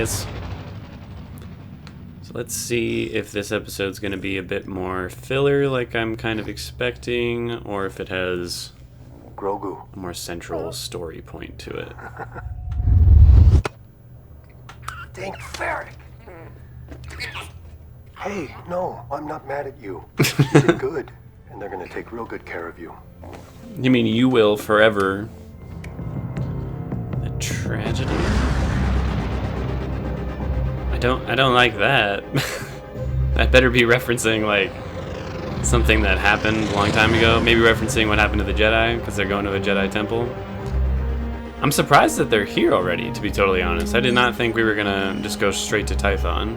guys. So let's see if this episode's going to be a bit more filler like I'm kind of expecting, or if it has Grogu, a more central story point to it. Dink Ferrick! Hey, no, I'm not mad at you. You did good, and they're gonna take real good care of you. You mean you will forever? A tragedy? I don't like that. That better be referencing like something that happened a long time ago. Maybe referencing what happened to the Jedi because they're going to a Jedi temple. I'm surprised that they're here already, to be totally honest. I did not think we were gonna just go straight to Tython.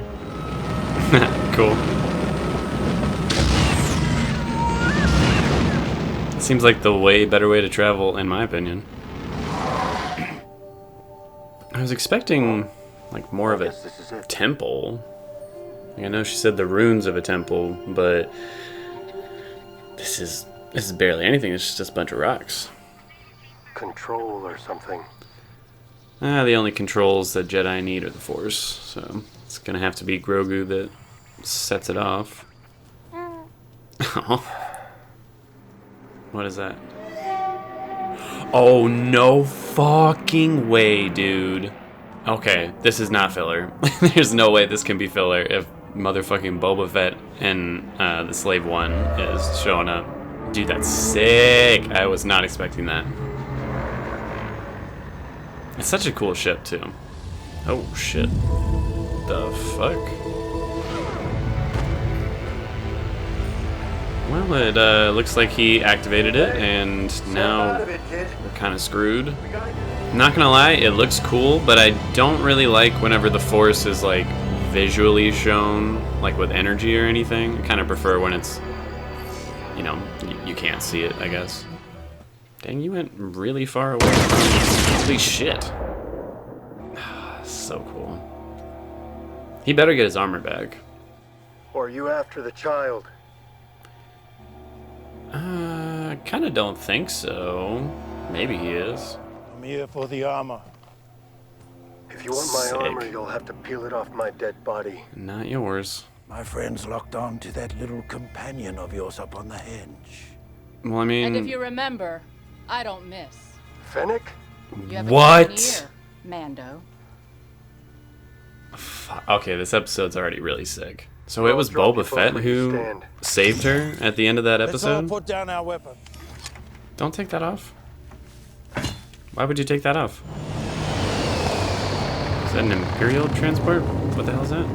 Cool. Seems like the way better way to travel, in my opinion. I was expecting like more of a temple. Like, I know she said the ruins of a temple, but this is barely anything. It's just a bunch of rocks. Control or something. The only controls that Jedi need are the Force, so it's gonna have to be Grogu that sets it off. What is that? Oh, no fucking way, dude. Okay, this is not filler. There's no way this can be filler if motherfucking Boba Fett and the Slave One is showing up. Dude, that's sick. I was not expecting that. It's such a cool ship, too. Oh, shit. The fuck? Well, it looks like he activated it, and now we're kind of screwed. Not gonna lie, it looks cool, but I don't really like whenever the Force is, like, visually shown, like with energy or anything. I kind of prefer when it's, you know, you can't see it, I guess. Dang, you went really far away. Holy shit. So cool. He better get his armor back. Or are you after the child? I kind of don't think so. Maybe he is. I'm here for the armor. If you want my armor, you'll have to peel it off my dead body. Not yours. My friend's locked on to that little companion of yours up on the henge. Well, I mean... And if you remember, I don't miss. Fennec? You have what? A ear, Mando. Okay, this episode's already really sick. So it was Boba Fett who saved her at the end of that episode? Let's all put down our weapon. Don't take that off. Why would you take that off? Is that an Imperial transport? What the hell is that?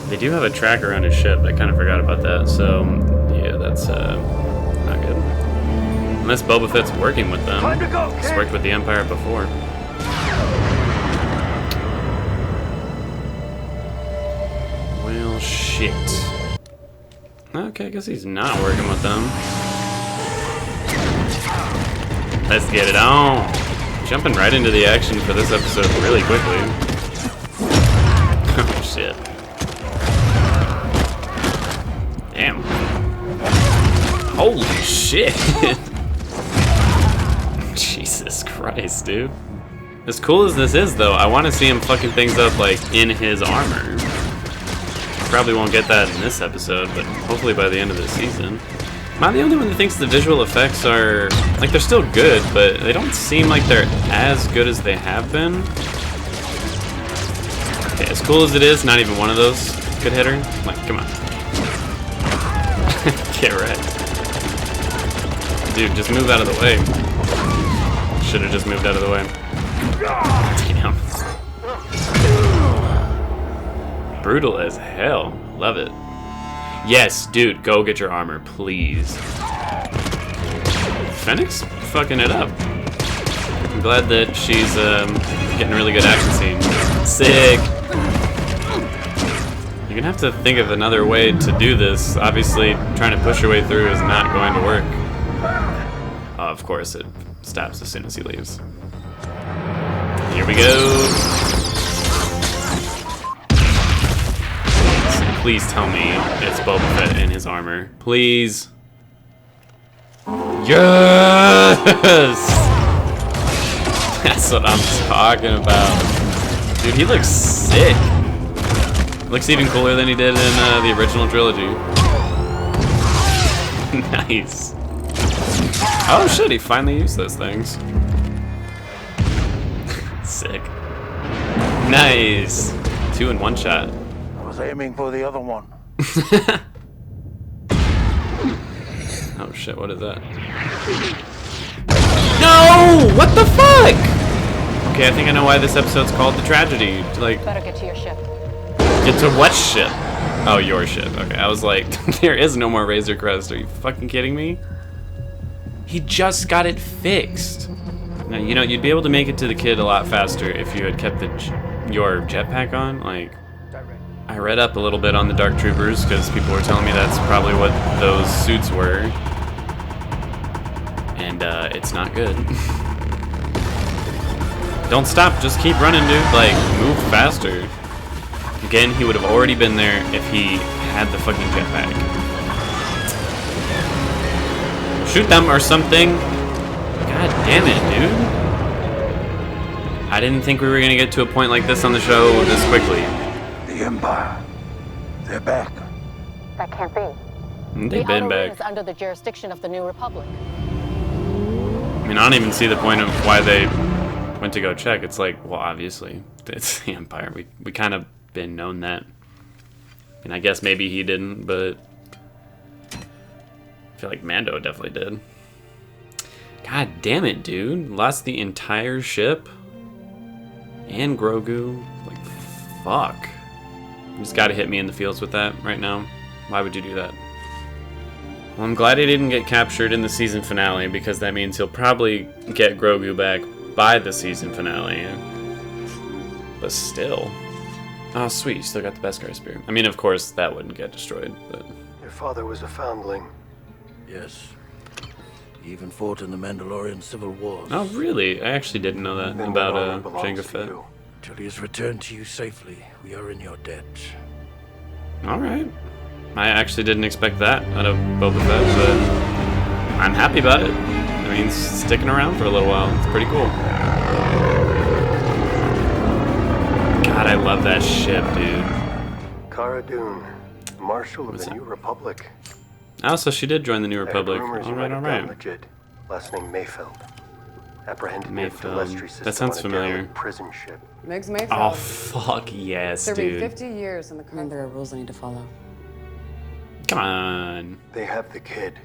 They do have a tracker on his ship. I kind of forgot about that. So, yeah, that's not good. Unless Boba Fett's working with them. He's worked with the Empire before. Well, shit. Okay, I guess he's not working with them. Let's get it on. Jumping right into the action for this episode really quickly. Oh, shit. Damn. Holy shit. Jesus Christ, dude. As cool as this is, though, I want to see him fucking things up, like, in his armor. Probably won't get that in this episode, but hopefully by the end of the season. Am I the only one that thinks the visual effects are... like, they're still good, but they don't seem like they're as good as they have been? Okay, as cool as it is, not even one of those could hit her. Like, come on. Get right. Dude, just move out of the way. Should've just moved out of the way. Damn. Brutal as hell. Love it. Yes, dude, go get your armor, please. Fennec's fucking it up. I'm glad that she's getting a really good action scene. Sick. You're gonna have to think of another way to do this. Obviously, trying to push your way through is not going to work. Of course, it stops as soon as he leaves. Here we go. Please tell me it's Boba Fett in his armor. Please. Yes! That's what I'm talking about. Dude, he looks sick. Looks even cooler than he did in the original trilogy. Nice. Oh shit, he finally used those things. Sick. Nice. 2 in 1 shot. I was aiming for the other one. Oh shit, what is that? No! What the fuck? Okay, I think I know why this episode's called The Tragedy. Like, Better get to your ship. get to what ship? Oh, your ship. Okay, I was like, there is no more Razor Crest. Are you fucking kidding me? He just got it fixed. Now, you know, you'd be able to make it to the kid a lot faster if you had kept your jetpack on. Like, I read up a little bit on the Dark Troopers because people were telling me that's probably what those suits were. And it's not good. Don't stop, just keep running, dude. Like, move faster. Again, he would have already been there if he had the fucking jetpack. Shoot them or something. God damn it, dude. I didn't think we were gonna get to a point like this on the show this quickly. The Empire. They're back. That can't be. They've been The Outer Rim back. is under the jurisdiction of the New Republic. I mean, I don't even see the point of why they went to go check. It's like, well, obviously, it's the Empire. We kind of been known that. And I guess maybe he didn't, but I feel like Mando definitely did. God damn it, dude. Lost the entire ship. And Grogu. Like, fuck. You just gotta hit me in the feels with that right now. Why would you do that? Well, I'm glad he didn't get captured in the season finale, because that means he'll probably get Grogu back by the season finale. But still. Oh, sweet. You still got the Beskar spear. I mean, of course, that wouldn't get destroyed, but... Your father was a foundling. Yes. He even fought in the Mandalorian civil wars. Oh, really? I actually didn't know that Then about that honor belongs Jango to Fett. you. Till he has returned to you safely, we are in your debt. Alright. I actually didn't expect that out of Boba Fett, but I'm happy about it. I mean, it's sticking around for a little while. It's pretty cool. God, I love that ship, dude. Cara Dune, Marshal of the New Republic. Oh, so she did join the New Republic. Rumors you might Alright, have gone alright. legit. Last name Mayfeld. Apprehended near the Mayfeld. Telestri system That sounds on a familiar. derelict prison ship. Migs Mayfeld. Oh, fuck yes, Serving dude. 50 years in the and there are rules I need to follow. Come on. They have the kid.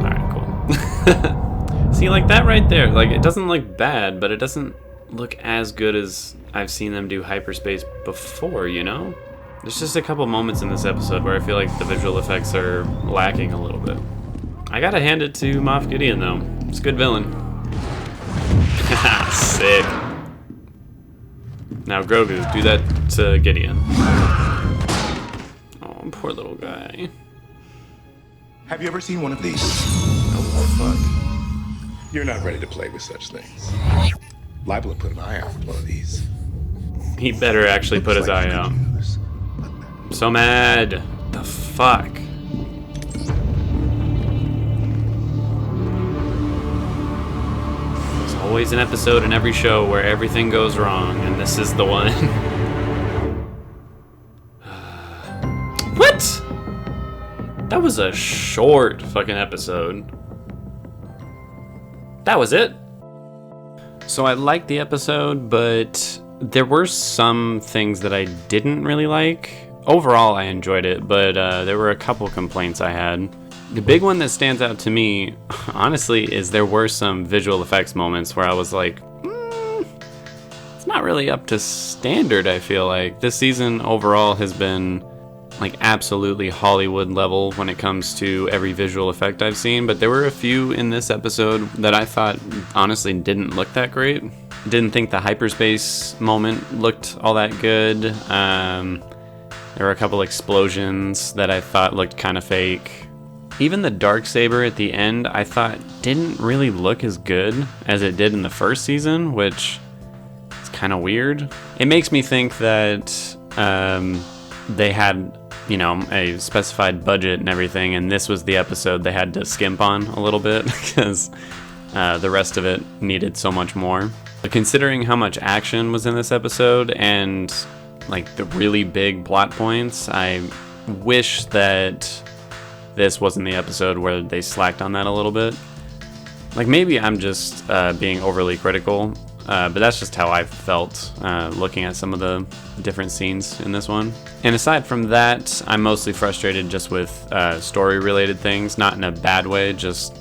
Alright, cool. See, like that right there, like, it doesn't look bad, but it doesn't look as good as I've seen them do hyperspace before, you know? There's just a couple moments in this episode where I feel like the visual effects are lacking a little bit. I gotta hand it to Moff Gideon, though. It's a good villain. Sick. Now, Grogu, do that to Gideon. Oh, poor little guy. Have you ever seen one of these? Oh, fuck. You're not ready to play with such things. Liable to put an eye out for one of these. He better actually put his eye out. I'm so mad. The fuck? There's always an episode in every show where everything goes wrong, and this is the one. What? That was a short fucking episode. That was it. So I liked the episode, but there were some things that I didn't really like. Overall, I enjoyed it, but there were a couple complaints I had. The big one that stands out to me, honestly, is there were some visual effects moments where I was like, it's not really up to standard, I feel like. This season overall has been like absolutely Hollywood level when it comes to every visual effect I've seen, but there were a few in this episode that I thought honestly didn't look that great. Didn't think the hyperspace moment looked all that good. There were a couple explosions that I thought looked kind of fake. Even the Darksaber at the end I thought didn't really look as good as it did in the first season, which is kind of weird. It makes me think that they had, you know, a specified budget and everything, and this was the episode they had to skimp on a little bit because the rest of it needed so much more. But considering how much action was in this episode and like the really big plot points, I wish that this wasn't the episode where they slacked on that a little bit. Like, maybe I'm just being overly critical, but that's just how I felt looking at some of the different scenes in this one. And aside from that, I'm mostly frustrated just with story-related things, not in a bad way, just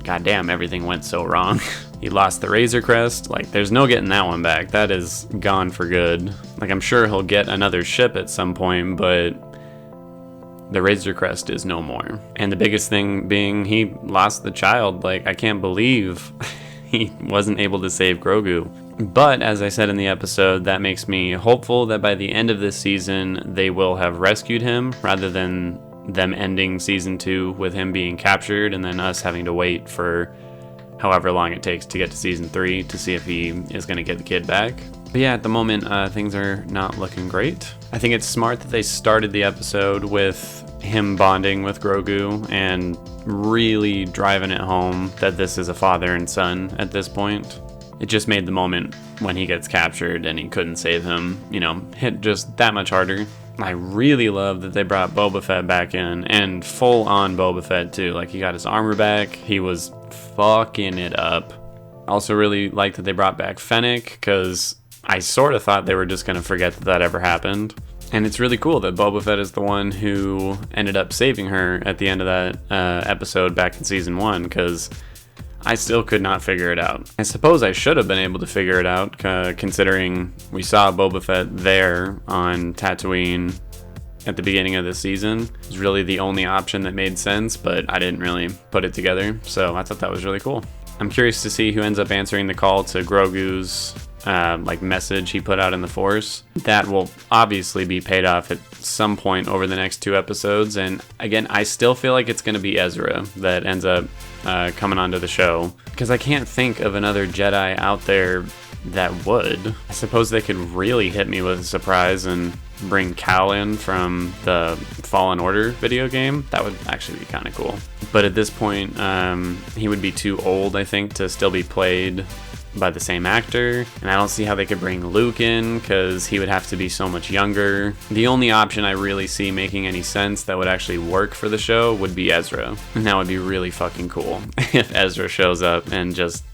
goddamn, everything went so wrong. He lost the Razor Crest, like, there's no getting that one back. That is gone for good. Like, I'm sure he'll get another ship at some point, but the Razor Crest is no more. And the biggest thing being he lost the child. Like, I can't believe he wasn't able to save Grogu. But as I said in the episode, that makes me hopeful that by the end of this season, they will have rescued him rather than them ending season 2 with him being captured and then us having to wait for however long it takes to get to season 3 to see if he is going to get the kid back. But yeah, at the moment, things are not looking great. I think it's smart that they started the episode with him bonding with Grogu and really driving it home that this is a father and son at this point. It just made the moment when he gets captured and he couldn't save him, hit just that much harder. I really love that they brought Boba Fett back in, and full on Boba Fett too. Like, he got his armor back, he was fucking it up. Also really like that they brought back Fennec, because I sort of thought they were just going to forget that ever happened. And it's really cool that Boba Fett is the one who ended up saving her at the end of that episode back in season 1, because I still could not figure it out. I suppose I should have been able to figure it out, considering we saw Boba Fett there on Tatooine at the beginning of this season. It was really the only option that made sense, but I didn't really put it together, so I thought that was really cool. I'm curious to see who ends up answering the call to Grogu's message he put out in the Force. That will obviously be paid off at some point over the next 2 episodes, and again, I still feel like it's going to be Ezra that ends up coming onto the show, because I can't think of another Jedi out there that would. I suppose they could really hit me with a surprise and bring Cal in from the Fallen Order video game. That would actually be kind of cool. But at this point, he would be too old, I think, to still be played by the same actor, and I don't see how they could bring Luke in, because he would have to be so much younger. The only option I really see making any sense that would actually work for the show would be Ezra, and that would be really fucking cool if Ezra shows up and just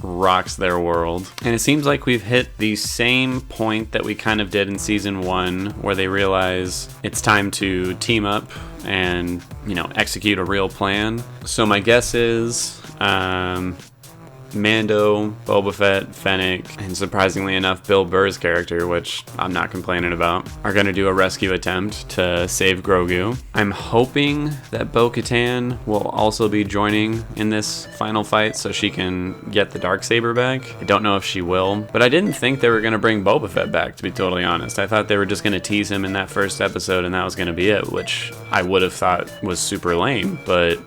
rocks their world. And it seems like we've hit the same point that we kind of did in season 1, where they realize it's time to team up and, execute a real plan. So my guess is Mando, Boba Fett, Fennec, and surprisingly enough, Bill Burr's character, which I'm not complaining about, are going to do a rescue attempt to save Grogu. I'm hoping that Bo-Katan will also be joining in this final fight so she can get the Darksaber back. I don't know if she will, but I didn't think they were going to bring Boba Fett back, to be totally honest. I thought they were just going to tease him in that first episode and that was going to be it, which I would have thought was super lame, but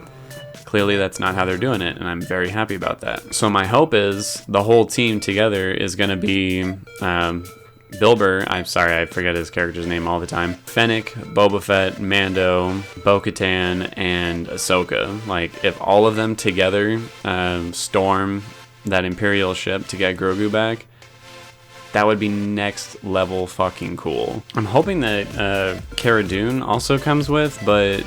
clearly that's not how they're doing it, and I'm very happy about that. So my hope is the whole team together is going to be Bill Burr, I'm sorry, I forget his character's name all the time, Fennec, Boba Fett, Mando, Bo-Katan, and Ahsoka. Like, if all of them together storm that Imperial ship to get Grogu back, that would be next level fucking cool. I'm hoping that Cara Dune also comes with, but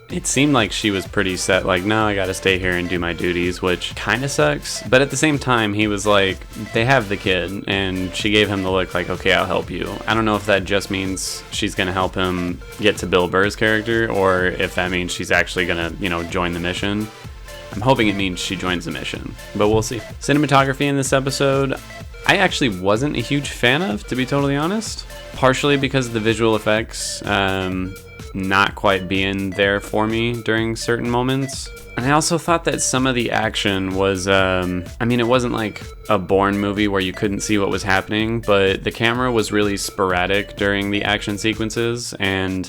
it seemed like she was pretty set, like, no, I gotta stay here and do my duties, which kind of sucks. But at the same time, he was like, they have the kid, and she gave him the look like, okay, I'll help you. I don't know if that just means she's gonna help him get to Bill Burr's character, or if that means she's actually gonna, join the mission. I'm hoping it means she joins the mission, but we'll see. Cinematography in this episode, I actually wasn't a huge fan of, to be totally honest. Partially because of the visual effects, not quite being there for me during certain moments. And I also thought that some of the action was, it wasn't like a Bourne movie where you couldn't see what was happening, but the camera was really sporadic during the action sequences, and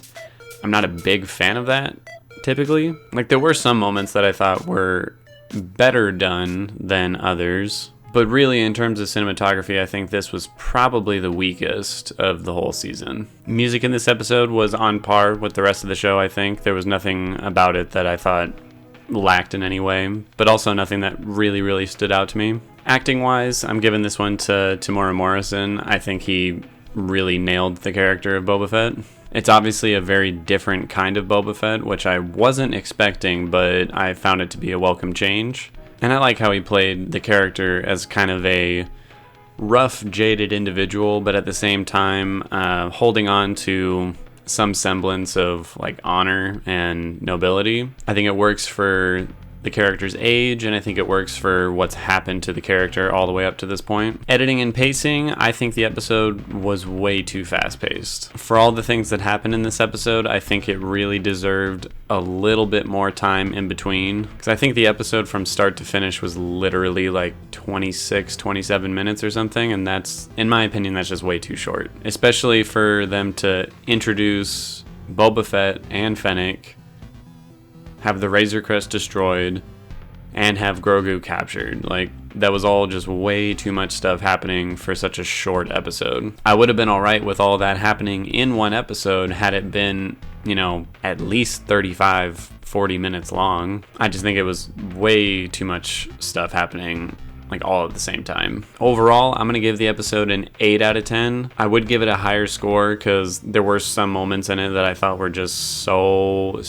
I'm not a big fan of that, typically. Like, there were some moments that I thought were better done than others, but really, in terms of cinematography, I think this was probably the weakest of the whole season. Music in this episode was on par with the rest of the show, I think. There was nothing about it that I thought lacked in any way, but also nothing that really stood out to me. Acting wise, I'm giving this one to Tamora Morrison. I think he really nailed the character of Boba Fett. It's obviously a very different kind of Boba Fett, which I wasn't expecting, but I found it to be a welcome change. And I like how he played the character as kind of a rough, jaded individual, but at the same time holding on to some semblance of like honor and nobility. I think it works for the character's age, and I think it works for what's happened to the character all the way up to this point. Editing and pacing, I think the episode was way too fast-paced. For all the things that happened in this episode, I think it really deserved a little bit more time in between, because I think the episode from start to finish was literally like 26-27 minutes or something, and that's, in my opinion, that's just way too short. Especially for them to introduce Boba Fett and Fennec, have the Razor Crest destroyed, and have Grogu captured. Like, that was all just way too much stuff happening for such a short episode. I would have been alright with all that happening in one episode had it been, you know, at least 35-40 minutes long. I just think it was way too much stuff happening like all at the same time. Overall, I'm gonna give the episode an 8 out of 10. I would give it a higher score because there were some moments in it that I thought were just so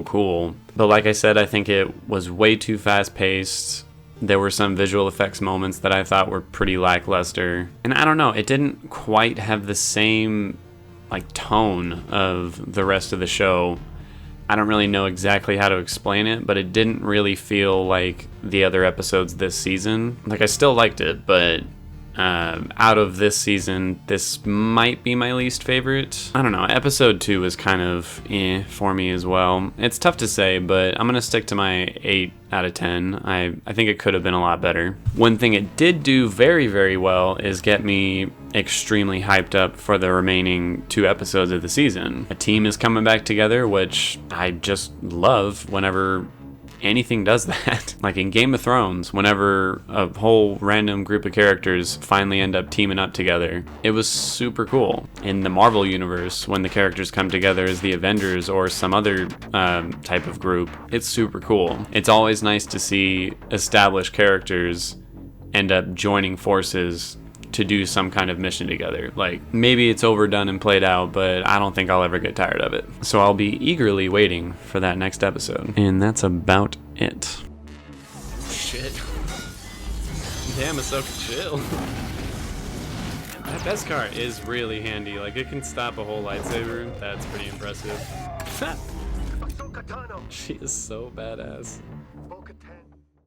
cool. But like I said, I think it was way too fast paced. There were some visual effects moments that I thought were pretty lackluster. And I don't know, it didn't quite have the same like tone of the rest of the show. I don't really know exactly how to explain it, but it didn't really feel like the other episodes this season. Like, I still liked it, but out of this season, this might be my least favorite. I don't know, episode 2 was kind of for me as well. It's tough to say, but I'm gonna stick to my 8 out of 10. I think it could have been a lot better. One thing it did do very well is get me extremely hyped up for the remaining 2 episodes of the season. A team is coming back together, which I just love whenever anything does that. Like in Game of Thrones, whenever a whole random group of characters finally end up teaming up together, it was super cool. In the Marvel universe, when the characters come together as the Avengers or some other type of group, it's super cool. It's always nice to see established characters end up joining forces to do some kind of mission together. Like, maybe it's overdone and played out, but I don't think I'll ever get tired of it. So I'll be eagerly waiting for that next episode. And that's about it. Shit. Damn, Ahsoka, chill. That Beskar is really handy. Like, it can stop a whole lightsaber. That's pretty impressive. She is so badass.